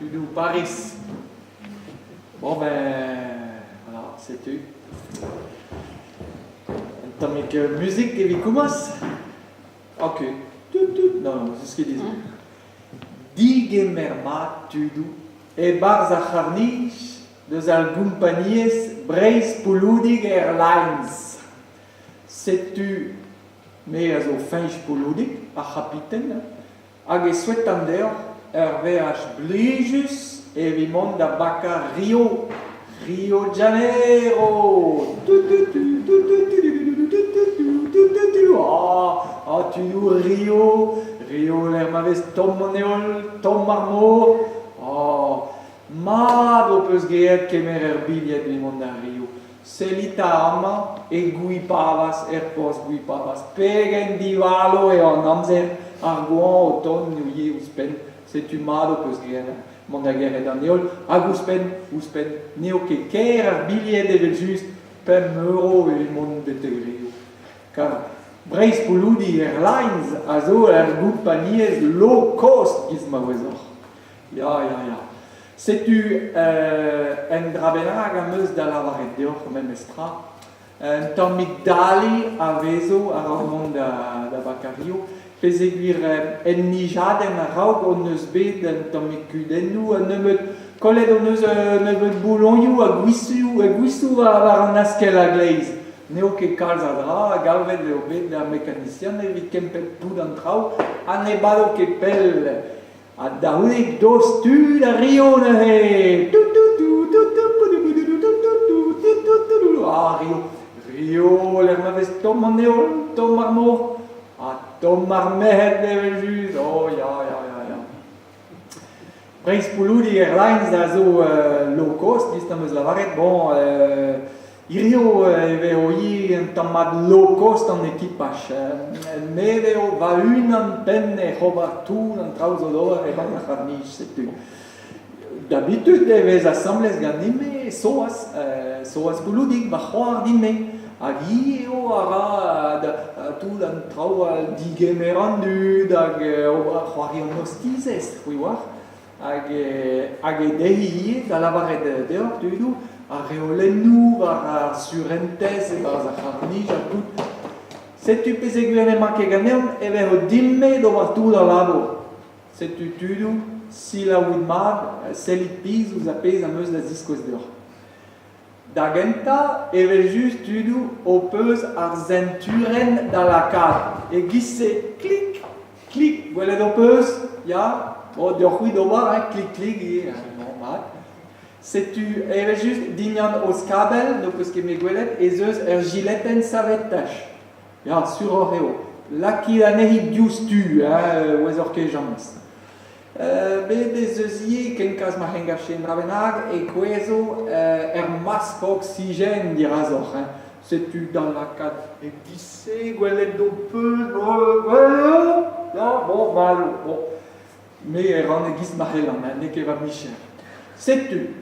tu dis Paris. Bon ben, voilà, c'est tu. Atomic musique, et vi commence. Ok. Non, c'est ce qu'il disait. Digemermat tudu, e barzacharnish, de al compagnies Breis Puludig Airlines. C'est-tu, mais also feinch Puludig, a capitaine, hag e souhaitander, RVH Bligus, e vimon da Baca Rio de Janeiro. Ah, tu nous Rio, l'hermaves Tom Moneol, Tom Marmot. Oh, mad opus geet kemer billet di mon da Rio. Selita ama e guipavas, pos guipavas, pegen di valo e on amzer arguan auton nuye uspen. C'est tu mad opus geet. Mon da guerre d'Aniol, ag uspen, neo ke ker billet de just €5 e mon de Rio. Car Breis Puludi Airlines, also compagnies low cost, gizma wezor. Ja. C'est-tu en drabenag a meus da lavaret deor, même estra, Tomik Dali a vezo a ramon da Bacario, peseguir en nijaden a raug on neus bet en Tomik Kudennu, en nemet kollet on neus nemet boulonioù a gwissou a var an askel a gleiz. Neo ke kalz a dra, a galvet leo bet da mekanician, evit kempet tout an trao, a ne bado ke pel a daoudik dos tu da Rio ne he. Ah, Rio, l'hermaves Tom Moneol, Tom Marmot, a Tom Marmet level just, oh ya. Breis Puludi Airlines da zo low cost, gistameus lavaret, bon, Irio veo un tammad low cost en équipage. Ne veo va an pen e chobar tout an traoù $, e van a charnich, c'est tout. D'habitude, vez assemblez ganime soas Puludig va c'hoar dime. Hag eo ara tout an traoù al digemerandud, hag c'hoari an ostizez, oui war. Hag e dehi da lavaret deor, tudou, a reolennou, ar surentez, e bar zacharnij, a tout. Setu peseguerema ke ganeon, e veo dimme do war tout da labo. Setu tudou, si la widmad, selit piz ouz a pez am eus da ziskoz deor. Da genta, e veo just tudou, o peus ar zenturen da la kad. E gisse, klik, gwelet o peus, ya, o deor c'hwi do war, klik, normal. C'est-tu, et juste dignan os kabel, no peus ket me gwelet, ez eus gileten savetach. Ya, sur oreo. Laki da nehi diustu, oezor ket jans. Bet ez eus ie, ken kaz ma hengache en drabenag, e kwezo masque oxygène dirazor. C'est-tu dans la kad, e gisse, gwelet do peus, bon, malo, bon. Me ran e giz ma helan, ne ket va micher. C'est-tu,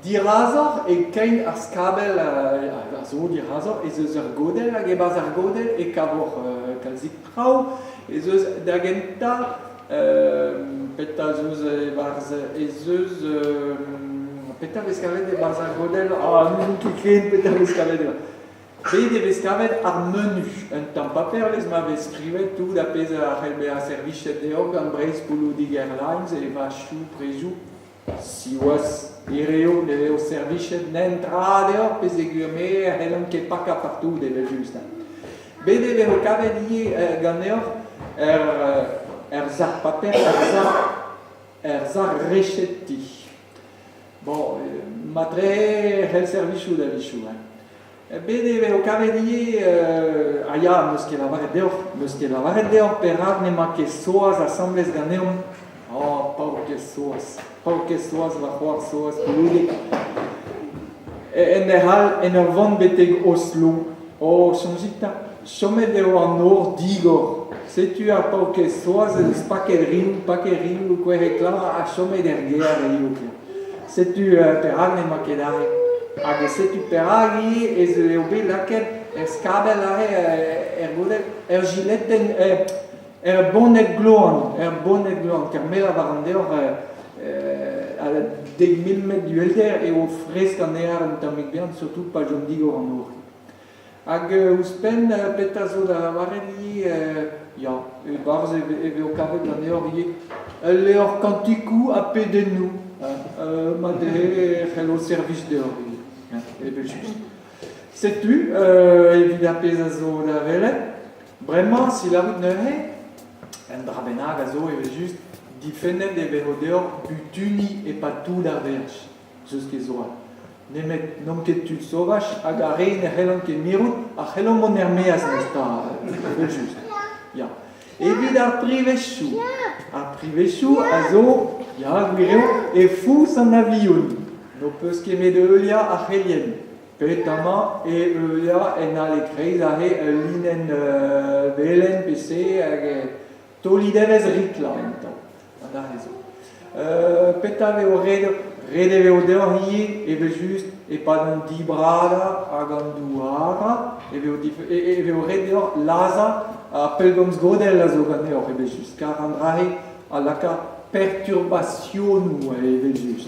dirazor e kein ar skabel a zo dirazor ez eus ur godel hag e baz ar godel e kavor kalzik trao ez eus da genta peta zeus e barz ez eus peta veskavet e barz ar godel nou kikren peta veskavet bet e veskavet ar menu un tamm paper les ma vez skrivet tout da pez ar helbe a servichet deor gant Breis Puludig Airlines e vachou prejou si oas Ireo de veo servichet n'entrada pesegur me helan ket paka partout de le juste. Bede veo kavet ganeor zar paper zar rechetti. Bon, matre hel serviciu da vichou. Bede veo kavet aya meus ket lavaret deor perak ne ma ket soaz assemblez ganeom. Oh, pau ket soaz va c'hoar soaz Puludig. En e hal en ur vant beteg Oslo. Oh, chanjita, chomet eo an or digor. Setu ar pau ket soaz eus paket riou, kwe heklar a chomet ger eo. Setu perak ne ma ket are. Hag setu perak ez eo bet laket skabel are godel gileten bonet gloan, ker me la var an deor 10.000 mètres du Helder et au fresque en ear en tamik bien, surtout pas John Digor en or. Hag ouspen petazo da vareli, ya, e barz eve o kavet an eorier, leor kantikou a pedennou, ma de hello service d'eorier, eve juste. Sais-tu, evida pezazo da vele, vraiment, si la route ne est, un drabenag a zo eve juste, difennet eve o deor butuni e pas tout d'arverch, jusqu'e zoal. Nemet non ket tud sauvage, hag a rein e c'hellan ket mirut, a c'hellan mon ermeaz nesta, just. Ya. Evit ar privechou. Ar privechou a zo, ya, gwireo, e fous an avioun. No peus ket met eulia a c'helien. Petama e eulia en a le kreiz a he linen velen PC hag tolidevez rikla ento. An a rezo. Petave o redeve o deorhier, eve just, e pas d'un dibrada hag an douara, eve o redeor laza a pelgomz godel a zo ganeor, eve just, car an drahe a laka perturbationou, eve just.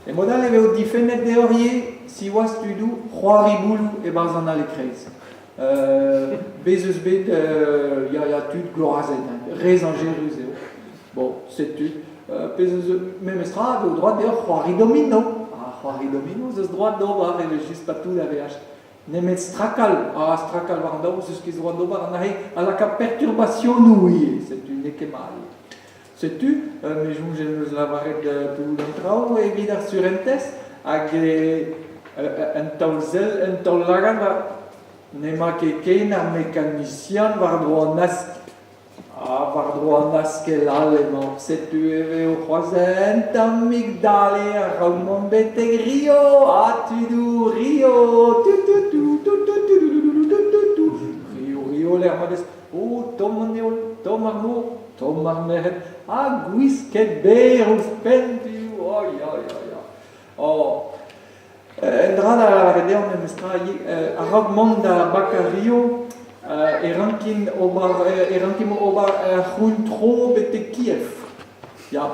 E modal eve o difennet deorhier, si oas tudou, c'hoari boulou e barz an a le kreiz. Bez eus bet, ya tud glorazet, rez an Jeruzeo. Bon, c'est tud. Pez même estra, au droit d'ailleurs, c'hoari domino. Ah, c'hoari domino, zeus droit d'obar, eve just patou da veach. Nemet strakal, strakal war an daou, zeus ket droit d'obar, an ahe, a la ka perturbation ouie, c'est tud, ne ket mal. C'est tu, mais je me lavaret tout l'entrao, et vidar sur entes, hag un taulzel, un taulagan, nema ket ken ar mécanician war dro an ask. War dro an askel allemand, setu eve o c'hoazen, tamik dale ar raoumont beteg Rio, tudou, Rio, Rio, l'air modeste, tom an eol, tom ar no, tom ar mehet, gwisket ber ouz pentu, en dra da redeur me mestra a raoumont da baka Rio, rankin obar c'huntro bete Kiev. Ya,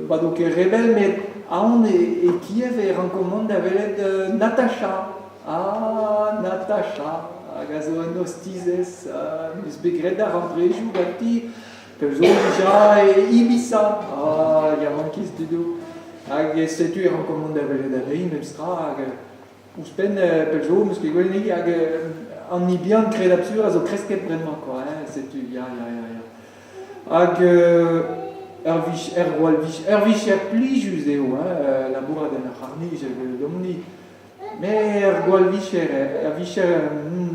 badok e rebel, met aon e Kiev rankomont da velet Natasha. Natasha. Hag a zo an ostizez, eus begret da rentrejou gati, peus zo dija e Ibiza. Ya rankiz dudu. Hag setu rankomont da velet da vein, memstra, hag ouspen peus zo, meus ket gwelleni, hag an ibian kred absur a zo kresket bremañ, quoi, setu, ya. Hag ur vicher plijus eo, labourat en ar c'harnij, domni. Mais ur gwall vicher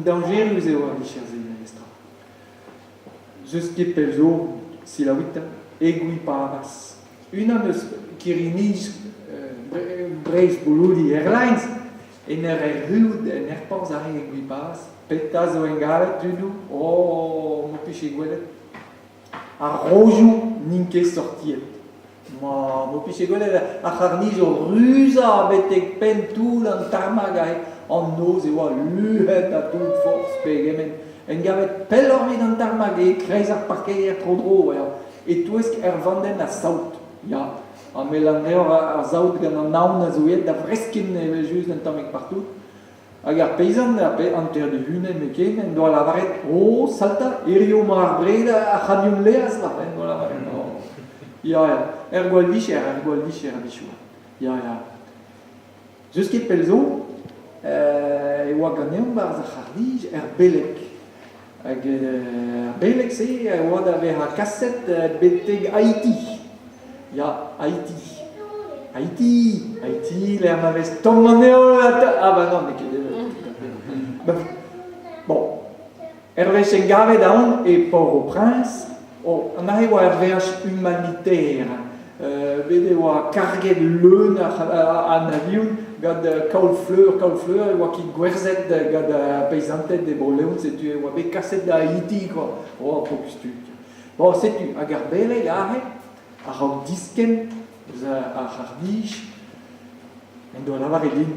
dangerus eo ar vicher zein estra. Zeus ket pel zo, si la wita, egui paras. Unan eus kirinij Breizh Bouloudi Airlines, en rud, en panz a egui paras, peta zo engalet tudou, mo piche gwelet. A rojou ninke sortiet. Mo piche gwelet a c'harnij o ruza betek pentoul an tarmag an noz e oa luhet a tout force pegemen. En gavet pellormet an tarmag e kreiz ar parkeier tro-dro, e touesk vanden a saout. Ya, a melanreor a saout gant an naon a zoet da freskin eve just an tamek partout. Hag ar peizan an ter de hunen me ken, en doa lavaret, salta, erio ma ar bred a c'hadion leaz la, en doa lavaret. Ya, er gwall vicher a bichou. Ya. Zeus ket pel zo, e oa ganeon barz a c'harnij belek. Hag belek se, oa da ver a kaset beteg Haiti. Ya, Haiti, l'air ma veste, tom an eo ba non, ne ket bon, vech en gavet aon e Port-au-Prince, an ahe oa vech humanitaire, bede oa karget leun an avioun gant kaoul-fleur, oa ki gwerzet gant peizantet de boleon, setu oa bet kaset da Haiti, quoi. Pokustuk. Bon, setu, hag ar beleg ahe, a raok disken, a c'harnij, en doa lavaret din.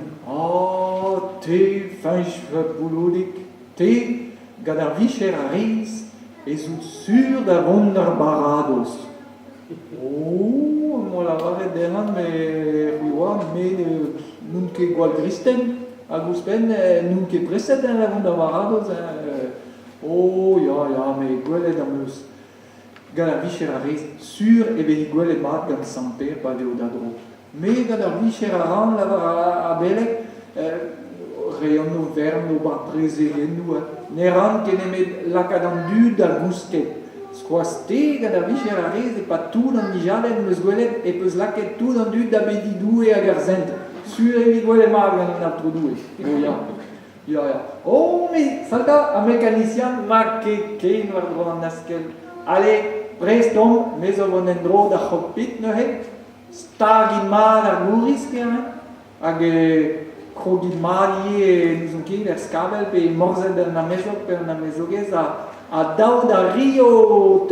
Te finch bouloudik, te gant ar vicher a riz, ez out sur da vont ar barados. Mo lavaret lavaret d'eran, mais nun ket gwall gristen, a gouspen, nun ket preset en lavon da varadoz, ya, me gwelet am eus gant ar vicher a rez, sur e vez gwelet mat gant Samper pa veo da dro. Me gant ar vicher a ran lavar a belek, reon no vern no bar prezeren nou, ne ran ken emet lakad an dud da gousket. Skoaz te gant ar vicher a rez e pa tout an nijalet meus gwelet e peus laket tout an dud da bedidou e hag ar zent. Sur e vez gwelet mat gant an ar trodoue. Ya. Oh, mais salta a mécanician ma ken war dro an askel. Allez, prestom, mes o von en dro da chokpit neuhet, stagin mat ar gouriz kemen, hag krogin mat e nous on ket er skabel pe morzet na mezog pe na mezogez a daou da rio